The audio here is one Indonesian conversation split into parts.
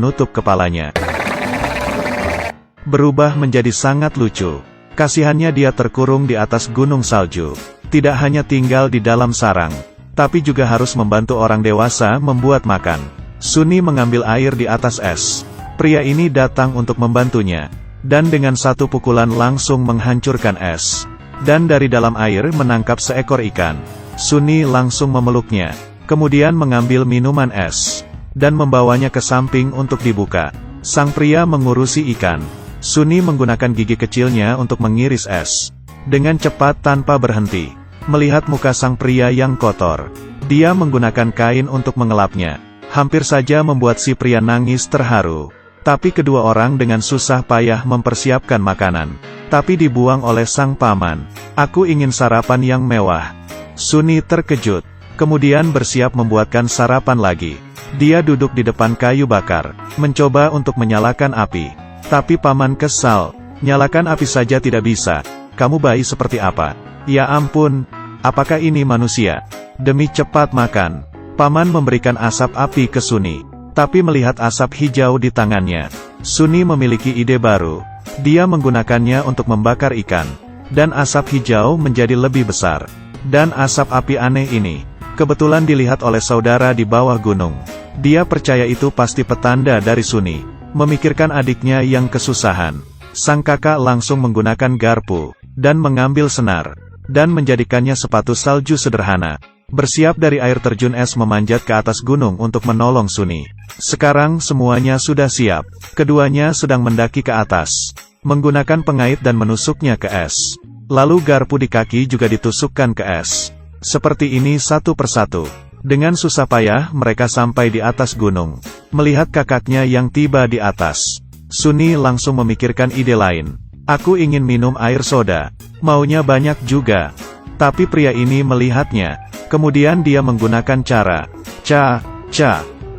nutup kepalanya. Berubah menjadi sangat lucu. Kasihannya dia terkurung di atas gunung salju. Tidak hanya tinggal di dalam sarang, tapi juga harus membantu orang dewasa membuat makan. Sunny mengambil air di atas es. Pria ini datang untuk membantunya, dan dengan satu pukulan langsung menghancurkan es. Dan dari dalam air menangkap seekor ikan. Sunny langsung memeluknya, kemudian mengambil minuman es, dan membawanya ke samping untuk dibuka. Sang pria mengurusi ikan. Sunny menggunakan gigi kecilnya untuk mengiris es. Dengan cepat tanpa berhenti. Melihat muka sang pria yang kotor, dia menggunakan kain untuk mengelapnya. Hampir saja membuat si pria nangis terharu. Tapi kedua orang dengan susah payah mempersiapkan makanan. Tapi dibuang oleh sang paman. Aku ingin sarapan yang mewah. Sunny terkejut. Kemudian bersiap membuatkan sarapan lagi. Dia duduk di depan kayu bakar, mencoba untuk menyalakan api. Tapi paman kesal. Nyalakan api saja tidak bisa. Kamu bayi seperti apa? Ya ampun, apakah ini manusia? Demi cepat makan, paman memberikan asap api ke Sunny. Tapi melihat asap hijau di tangannya, Sunny memiliki ide baru. Dia menggunakannya untuk membakar ikan. Dan asap hijau menjadi lebih besar. Dan asap api aneh ini kebetulan dilihat oleh saudara di bawah gunung. Dia percaya itu pasti petanda dari Sunny. Memikirkan adiknya yang kesusahan, sang kakak langsung menggunakan garpu, dan mengambil senar, dan menjadikannya sepatu salju sederhana. Bersiap dari air terjun es memanjat ke atas gunung untuk menolong Sunny. Sekarang semuanya sudah siap. Keduanya sedang mendaki ke atas, menggunakan pengait dan menusuknya ke es. Lalu garpu di kaki juga ditusukkan ke es. Seperti ini satu persatu. Dengan susah payah mereka sampai di atas gunung. Melihat kakaknya yang tiba di atas, Sunny langsung memikirkan ide lain. Aku ingin minum air soda. Maunya banyak juga. Tapi pria ini melihatnya. Kemudian dia menggunakan cara ca.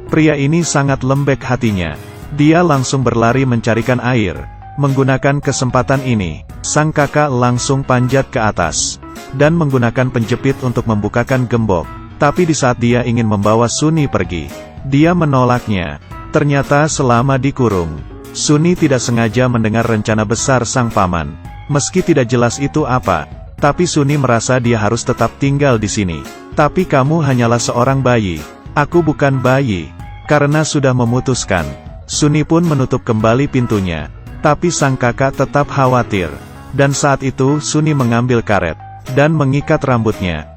Pria ini sangat lembek hatinya. Dia langsung berlari mencarikan air. Menggunakan kesempatan ini, sang kakak langsung panjat ke atas, dan menggunakan penjepit untuk membukakan gembok. Tapi di saat dia ingin membawa Sunny pergi, dia menolaknya. Ternyata selama dikurung, Sunny tidak sengaja mendengar rencana besar sang paman. Meski tidak jelas itu apa, tapi Sunny merasa dia harus tetap tinggal di sini. Tapi kamu hanyalah seorang bayi. Aku bukan bayi. Karena sudah memutuskan, Sunny pun menutup kembali pintunya. Tapi sang kakak tetap khawatir. Dan saat itu Sunny mengambil karet, dan mengikat rambutnya.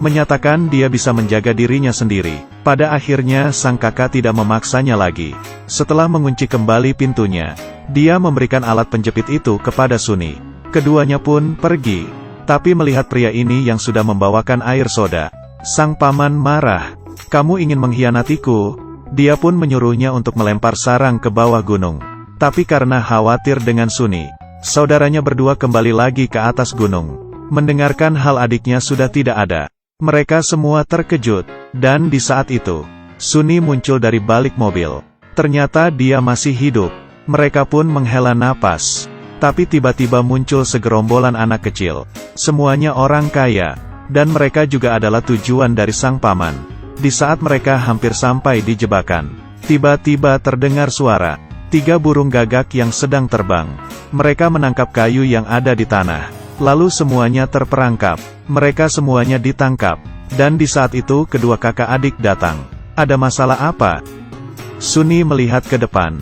Menyatakan dia bisa menjaga dirinya sendiri. Pada akhirnya sang kakak tidak memaksanya lagi. Setelah mengunci kembali pintunya, dia memberikan alat penjepit itu kepada Sunny. Keduanya pun pergi. Tapi melihat pria ini yang sudah membawakan air soda, sang paman marah. Kamu ingin mengkhianatiku? Dia pun menyuruhnya untuk melempar sarang ke bawah gunung. Tapi karena khawatir dengan Sunny, saudaranya berdua kembali lagi ke atas gunung. Mendengarkan hal adiknya sudah tidak ada, mereka semua terkejut. Dan di saat itu, Sunny muncul dari balik mobil. Ternyata dia masih hidup. Mereka pun menghela napas. Tapi tiba-tiba muncul segerombolan anak kecil. Semuanya orang kaya. Dan mereka juga adalah tujuan dari sang paman. Di saat mereka hampir sampai di jebakan, tiba-tiba terdengar suara 3 burung gagak yang sedang terbang. Mereka menangkap kayu yang ada di tanah. Lalu semuanya terperangkap. Mereka semuanya ditangkap. Dan di saat itu kedua kakak adik datang. Ada masalah apa? Sunny melihat ke depan.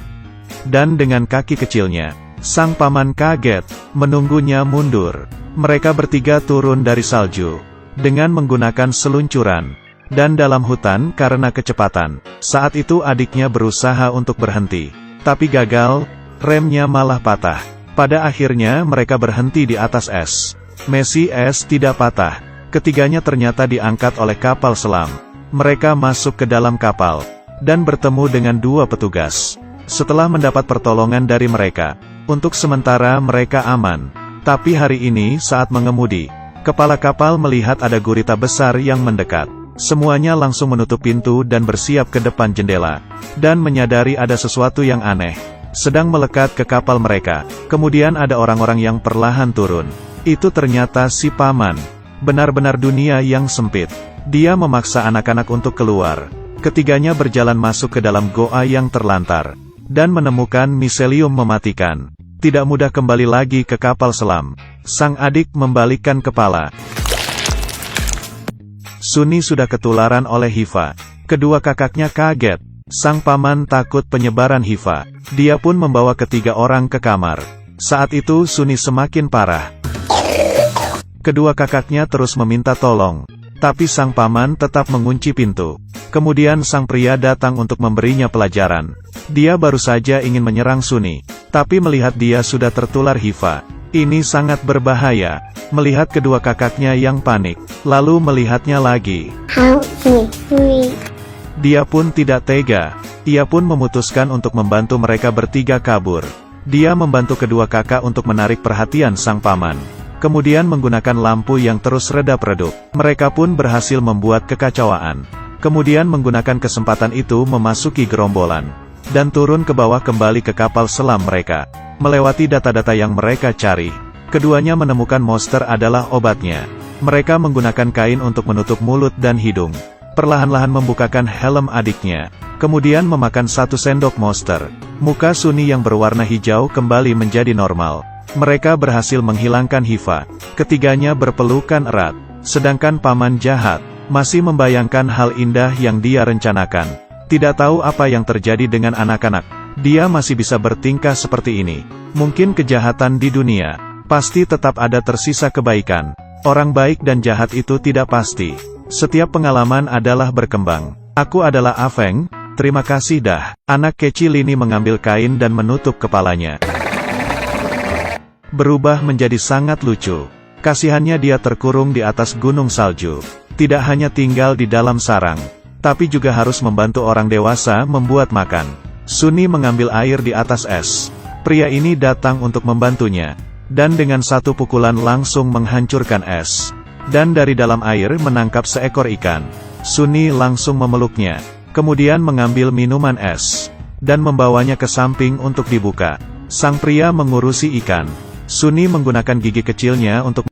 Dan dengan kaki kecilnya, sang paman kaget, menunggunya mundur. Mereka bertiga turun dari salju, dengan menggunakan seluncuran. Dan dalam hutan karena kecepatan. Saat itu adiknya berusaha untuk berhenti. Tapi gagal, remnya malah patah. Pada akhirnya mereka berhenti di atas es. Meski es tidak patah, ketiganya ternyata diangkat oleh kapal selam. Mereka masuk ke dalam kapal, dan bertemu dengan 2 petugas. Setelah mendapat pertolongan dari mereka, untuk sementara mereka aman. Tapi hari ini saat mengemudi, kepala kapal melihat ada gurita besar yang mendekat. Semuanya langsung menutup pintu dan bersiap ke depan jendela. Dan menyadari ada sesuatu yang aneh sedang melekat ke kapal mereka. Kemudian ada orang-orang yang perlahan turun. Itu ternyata si paman. Benar-benar dunia yang sempit. Dia memaksa anak-anak untuk keluar. Ketiganya berjalan masuk ke dalam goa yang terlantar, dan menemukan miselium mematikan. Tidak mudah kembali lagi ke kapal selam. Sang adik membalikkan kepala. Sunni sudah ketularan oleh HIV. Kedua kakaknya kaget. Sang paman takut penyebaran HIV. Dia pun membawa ketiga orang ke kamar. Saat itu Sunni semakin parah. Kedua kakaknya terus meminta tolong. Tapi sang paman tetap mengunci pintu. Kemudian sang pria datang untuk memberinya pelajaran. Dia baru saja ingin menyerang Sunni. Tapi melihat dia sudah tertular HIV. Ini sangat berbahaya. Melihat kedua kakaknya yang panik. Lalu melihatnya lagi. Dia pun tidak tega. Ia pun memutuskan untuk membantu mereka bertiga kabur. Dia membantu kedua kakak untuk menarik perhatian sang paman. Kemudian menggunakan lampu yang terus redap-redup. Mereka pun berhasil membuat kekacauan. Kemudian menggunakan kesempatan itu memasuki gerombolan. Dan turun ke bawah kembali ke kapal selam mereka. Melewati data-data yang mereka cari. Keduanya menemukan monster adalah obatnya. Mereka menggunakan kain untuk menutup mulut dan hidung. Perlahan-lahan membukakan helm adiknya. Kemudian memakan 1 sendok monster. Muka Sunni yang berwarna hijau kembali menjadi normal. Mereka berhasil menghilangkan HIV. Ketiganya berpelukan erat. Sedangkan paman jahat masih membayangkan hal indah yang dia rencanakan. Tidak tahu apa yang terjadi dengan anak-anak. Dia masih bisa bertingkah seperti ini. Mungkin kejahatan di dunia. Pasti tetap ada tersisa kebaikan. Orang baik dan jahat itu tidak pasti. Setiap pengalaman adalah berkembang. Aku adalah Afeng. Terima kasih dah. Anak kecil ini mengambil kain dan menutup kepalanya. Berubah menjadi sangat lucu. Kasihannya dia terkurung di atas gunung salju. Tidak hanya tinggal di dalam sarang, tapi juga harus membantu orang dewasa membuat makan. Sunni mengambil air di atas es. Pria ini datang untuk membantunya. Dan dengan 1 pukulan langsung menghancurkan es. Dan dari dalam air menangkap seekor ikan. Sunni langsung memeluknya. Kemudian mengambil minuman es. Dan membawanya ke samping untuk dibuka. Sang pria mengurusi ikan. Sunni menggunakan gigi kecilnya untuk